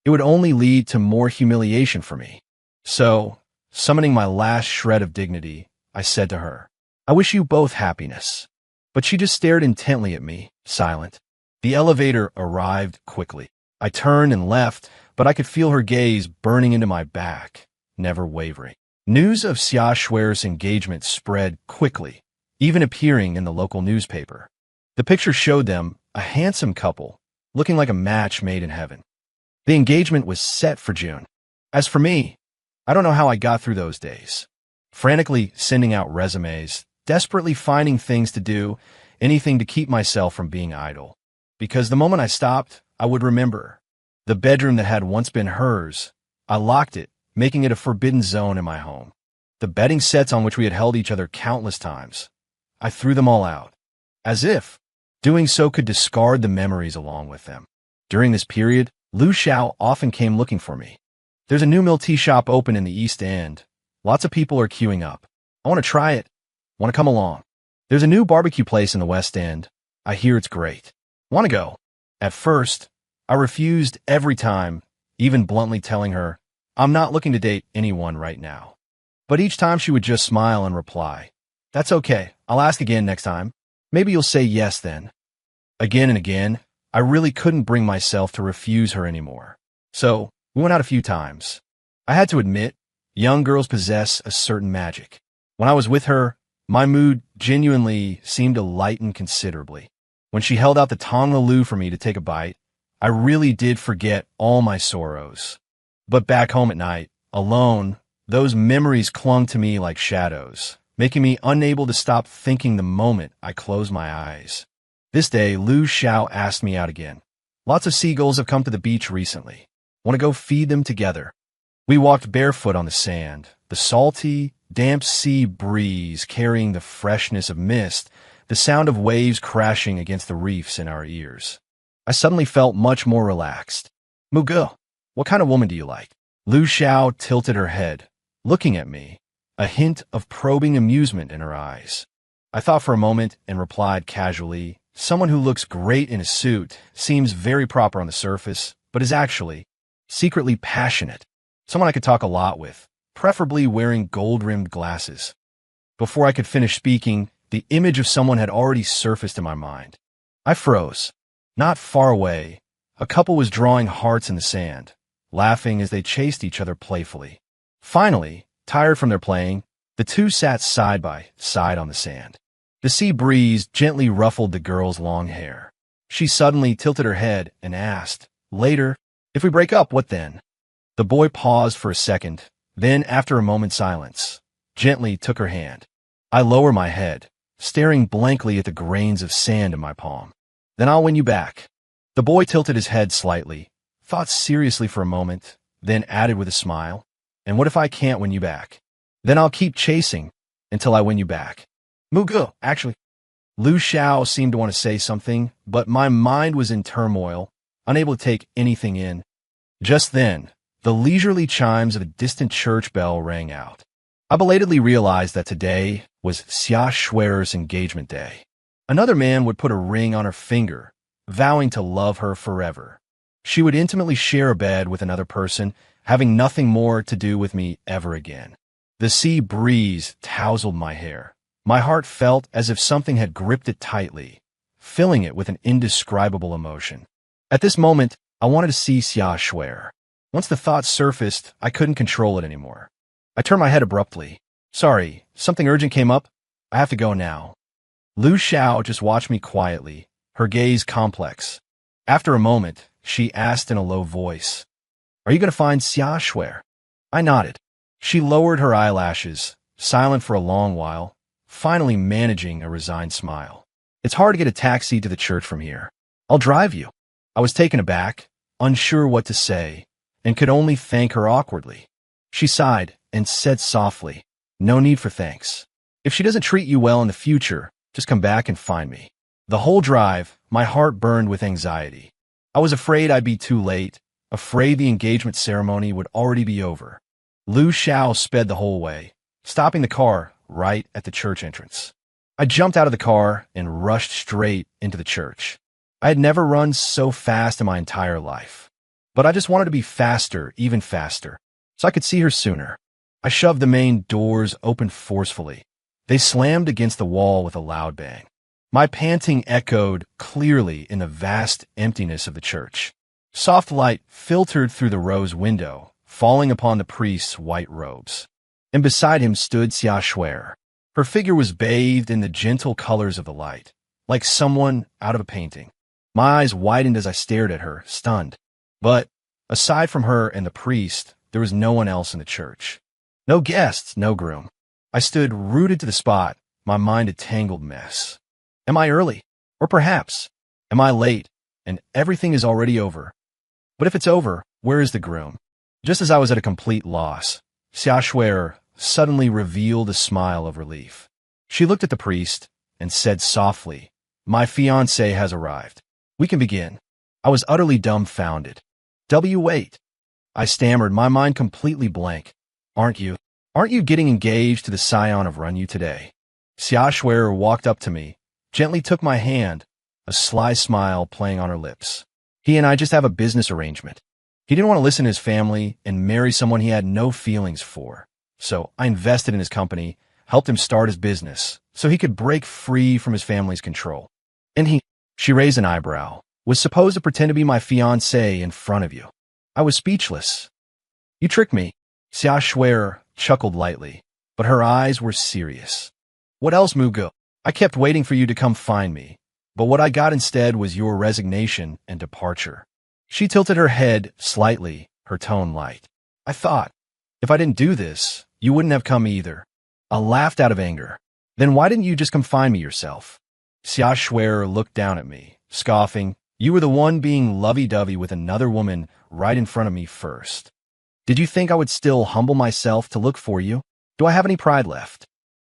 It would only lead to more humiliation for me. So, summoning my last shred of dignity, I said to her, "I wish you both happiness." But she just stared intently at me, silent. The elevator arrived quickly. I turned and left, but I could feel her gaze burning into my back, never wavering. News of Xia Shui's engagement spread quickly, even appearing in the local newspaper. The picture showed them, a handsome couple, looking like a match made in heaven. The engagement was set for June. As for me, I don't know how I got through those days. Frantically sending out resumes, desperately finding things to do, anything to keep myself from being idle. Because the moment I stopped, I would remember. The bedroom that had once been hers, I locked it, making it a forbidden zone in my home. The bedding sets on which we had held each other countless times, I threw them all out, as if doing so could discard the memories along with them. During this period, Lu Xiao often came looking for me. "There's a new milk tea shop open in the East End. Lots of people are queuing up. I want to try it. Want to come along? There's a new barbecue place in the West End. I hear it's great. Want to go?" At first, I refused every time, even bluntly telling her, "I'm not looking to date anyone right now." But each time she would just smile and reply, "That's okay. I'll ask again next time. Maybe you'll say yes then." Again and again, I really couldn't bring myself to refuse her anymore. So, we went out a few times. I had to admit, young girls possess a certain magic. When I was with her, my mood genuinely seemed to lighten considerably. When she held out the Tonglalu for me to take a bite, I really did forget all my sorrows. But back home at night, alone, those memories clung to me like shadows, making me unable to stop thinking the moment I closed my eyes. This day, Lu Xiao asked me out again. "Lots of seagulls have come to the beach recently. Want to go feed them together?" We walked barefoot on the sand, the salty, damp sea breeze carrying the freshness of mist, the sound of waves crashing against the reefs in our ears. I suddenly felt much more relaxed. "Mugu, what kind of woman do you like?" Lu Xiao tilted her head, looking at me, a hint of probing amusement in her eyes. I thought for a moment and replied casually, "Someone who looks great in a suit, seems very proper on the surface, but is actually secretly passionate. Someone I could talk a lot with, preferably wearing gold-rimmed glasses." Before I could finish speaking, the image of someone had already surfaced in my mind. I froze. Not far away, a couple was drawing hearts in the sand, laughing as they chased each other playfully. Finally, tired from their playing, the two sat side by side on the sand. The sea breeze gently ruffled the girl's long hair. She suddenly tilted her head and asked, "Later, if we break up, what then?" The boy paused for a second, then, after a moment's silence, gently took her hand. I lowered my head, staring blankly at the grains of sand in my palm. "Then I'll win you back." The boy tilted his head slightly, thought seriously for a moment, then added with a smile, "And what if I can't win you back? Then I'll keep chasing until I win you back." "Mugu, actually." Lu Xiao seemed to want to say something, but my mind was in turmoil, unable to take anything in. Just then, the leisurely chimes of a distant church bell rang out. I belatedly realized that today was Xia Shui's engagement day. Another man would put a ring on her finger, vowing to love her forever. She would intimately share a bed with another person, having nothing more to do with me ever again. The sea breeze tousled my hair. My heart felt as if something had gripped it tightly, filling it with an indescribable emotion. At this moment, I wanted to see Xia Shui. Once the thought surfaced, I couldn't control it anymore. I turned my head abruptly. "Sorry, something urgent came up. I have to go now." Lu Xiao just watched me quietly, her gaze complex. After a moment, she asked in a low voice, "Are you going to find Xia Shui?" I nodded. She lowered her eyelashes, silent for a long while, finally managing a resigned smile. "It's hard to get a taxi to the church from here. I'll drive you." I was taken aback, unsure what to say, and could only thank her awkwardly. She sighed and said softly, "No need for thanks. If she doesn't treat you well in the future, just come back and find me." The whole drive, my heart burned with anxiety. I was afraid I'd be too late, afraid the engagement ceremony would already be over. Lu Xiao sped the whole way, stopping the car right at the church entrance. I jumped out of the car and rushed straight into the church. I had never run so fast in my entire life. But I just wanted to be faster, even faster, so I could see her sooner. I shoved the main doors open forcefully. They slammed against the wall with a loud bang. My panting echoed clearly in the vast emptiness of the church. Soft light filtered through the rose window, falling upon the priest's white robes. And beside him stood Xia Shuer. Her figure was bathed in the gentle colors of the light, like someone out of a painting. My eyes widened as I stared at her, stunned. But, aside from her and the priest, there was no one else in the church. No guests, no groom. I stood rooted to the spot, my mind a tangled mess. Am I early? Or perhaps, am I late, and everything is already over? But if it's over, where is the groom? Just as I was at a complete loss, Xia Shuer suddenly revealed a smile of relief. She looked at the priest and said softly, "My fiancé has arrived. We can begin." I was utterly dumbfounded. Wait. I stammered, my mind completely blank. Aren't you getting engaged to the scion of Runyu today? Xia Shuer walked up to me, gently took my hand, a sly smile playing on her lips. He and I just have a business arrangement. He didn't want to listen to his family and marry someone he had no feelings for. So I invested in his company, helped him start his business, so he could break free from his family's control. And she raised an eyebrow, was supposed to pretend to be my fiancé in front of you. I was speechless. You tricked me. Xia Shuer chuckled lightly, but her eyes were serious. What else, Mugu? I kept waiting for you to come find me, but what I got instead was your resignation and departure. She tilted her head slightly, her tone light. I thought, if I didn't do this, you wouldn't have come either. I laughed out of anger. Then why didn't you just come find me yourself? Xia Shuer looked down at me, scoffing. You were the one being lovey-dovey with another woman right in front of me first. Did you think I would still humble myself to look for you? Do I have any pride left?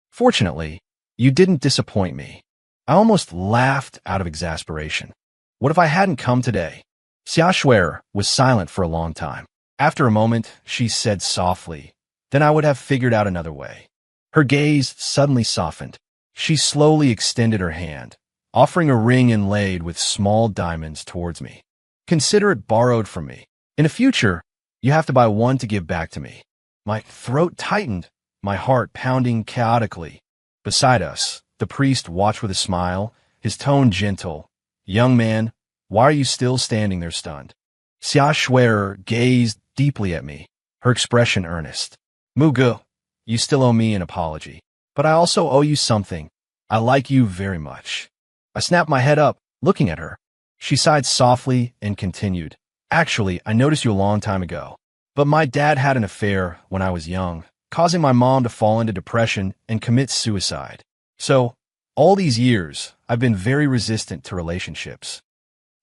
Fortunately, you didn't disappoint me. I almost laughed out of exasperation. What if I hadn't come today? Xia Shuer was silent for a long time. After a moment, she said softly, then I would have figured out another way. Her gaze suddenly softened. She slowly extended her hand, offering a ring inlaid with small diamonds towards me. Consider it borrowed from me. In the future, you have to buy one to give back to me. My throat tightened, my heart pounding chaotically. Beside us, the priest watched with a smile, his tone gentle. Young man, why are you still standing there stunned? Xia Shuer gazed deeply at me, her expression earnest. Mugu, you still owe me an apology. But I also owe you something. I like you very much. I snapped my head up, looking at her. She sighed softly and continued. Actually, I noticed you a long time ago. But my dad had an affair when I was young, causing my mom to fall into depression and commit suicide. So, all these years, I've been very resistant to relationships.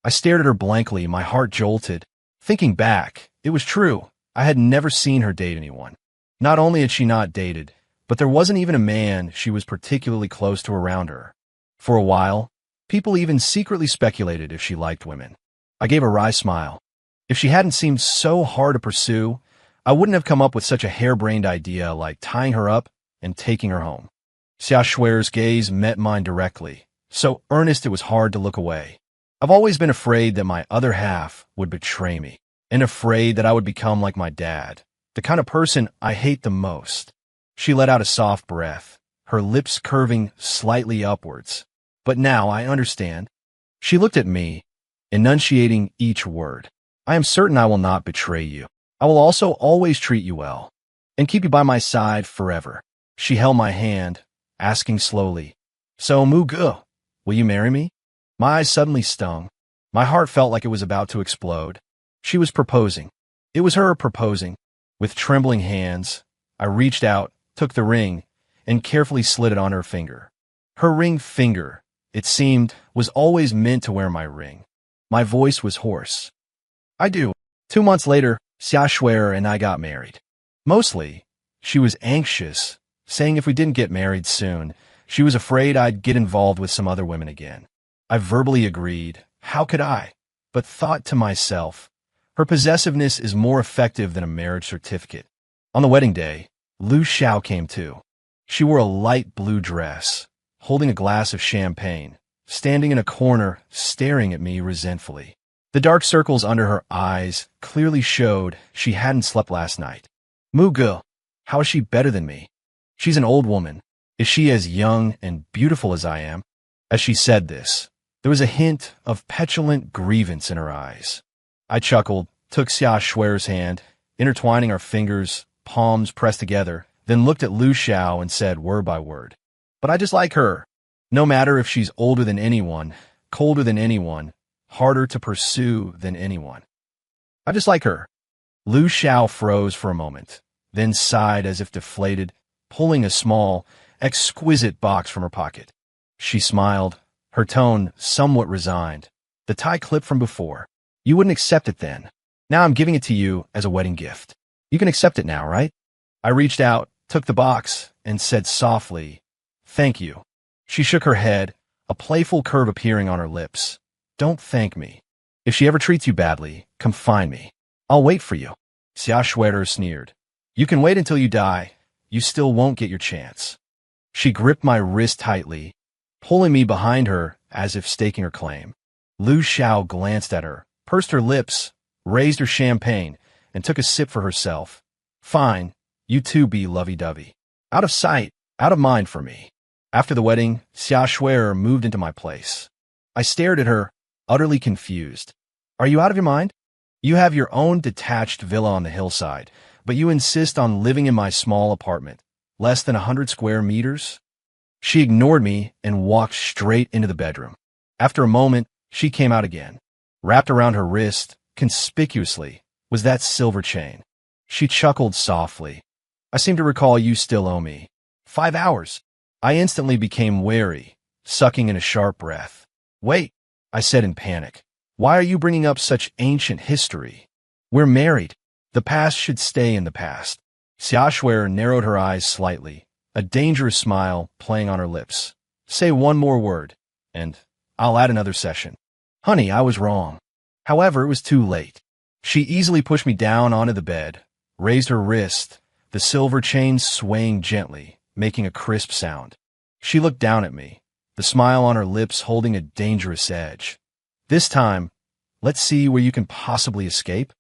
I stared at her blankly, my heart jolted. Thinking back, it was true. I had never seen her date anyone. Not only had she not dated, but there wasn't even a man she was particularly close to around her. For a while, people even secretly speculated if she liked women. I gave a wry smile. If she hadn't seemed so hard to pursue, I wouldn't have come up with such a harebrained idea like tying her up and taking her home. Xia Shuer's gaze met mine directly, so earnest it was hard to look away. I've always been afraid that my other half would betray me, and afraid that I would become like my dad, the kind of person I hate the most. She let out a soft breath, her lips curving slightly upwards. But now I understand. She looked at me, enunciating each word. I am certain I will not betray you. I will also always treat you well, and keep you by my side forever. She held my hand, asking slowly, So, Mugu, will you marry me? My eyes suddenly stung. My heart felt like it was about to explode. She was proposing. It was her proposing. With trembling hands, I reached out, took the ring, and carefully slid it on her finger. Her ring finger, it seemed, was always meant to wear my ring. My voice was hoarse. I do. 2 months later, Xia Shuer and I got married. Mostly, she was anxious, saying if we didn't get married soon, she was afraid I'd get involved with some other women again. I verbally agreed. How could I? But thought to myself, her possessiveness is more effective than a marriage certificate. On the wedding day, Lu Xiao came too. She wore a light blue dress, holding a glass of champagne. standing in a corner, staring at me resentfully. The dark circles under her eyes clearly showed she hadn't slept last night. Mugu, how is she better than me? She's an old woman. Is she as young and beautiful as I am? As she said this, there was a hint of petulant grievance in her eyes. I chuckled, took Xia Shui's hand, intertwining our fingers, palms pressed together, then looked at Lu Xiao and said word by word, "But I just like her. No matter if she's older than anyone, colder than anyone, harder to pursue than anyone. I just like her." Lu Xiao froze for a moment, then sighed as if deflated, pulling a small, exquisite box from her pocket. She smiled, her tone somewhat resigned. "The tie clip from before. You wouldn't accept it then. Now I'm giving it to you as a wedding gift. You can accept it now, right?" I reached out, took the box, and said softly, "Thank you." She shook her head, a playful curve appearing on her lips. "Don't thank me. If she ever treats you badly, come find me. I'll wait for you." Xia Shui sneered. "You can wait until you die. You still won't get your chance." She gripped my wrist tightly, pulling me behind her as if staking her claim. Lu Xiao glanced at her, pursed her lips, raised her champagne, and took a sip for herself. "Fine, you two be lovey-dovey. Out of sight, out of mind for me." After the wedding, Xia Shui moved into my place. I stared at her, utterly confused. "Are you out of your mind? You have your own detached villa on the hillside, but you insist on living in my small apartment, less than 100 square meters?" She ignored me and walked straight into the bedroom. After a moment, she came out again. Wrapped around her wrist, conspicuously, was that silver chain. She chuckled softly. "I seem to recall you still owe me 5 hours. I instantly became wary, sucking in a sharp breath. "Wait," I said in panic. "Why are you bringing up such ancient history? We're married. The past should stay in the past." Xia Shui narrowed her eyes slightly, a dangerous smile playing on her lips. "Say one more word, and I'll add another session." "Honey, I was wrong." However, it was too late. She easily pushed me down onto the bed, raised her wrist, the silver chain swaying gently, making a crisp sound. She looked down at me, the smile on her lips holding a dangerous edge. "This time, let's see where you can possibly escape."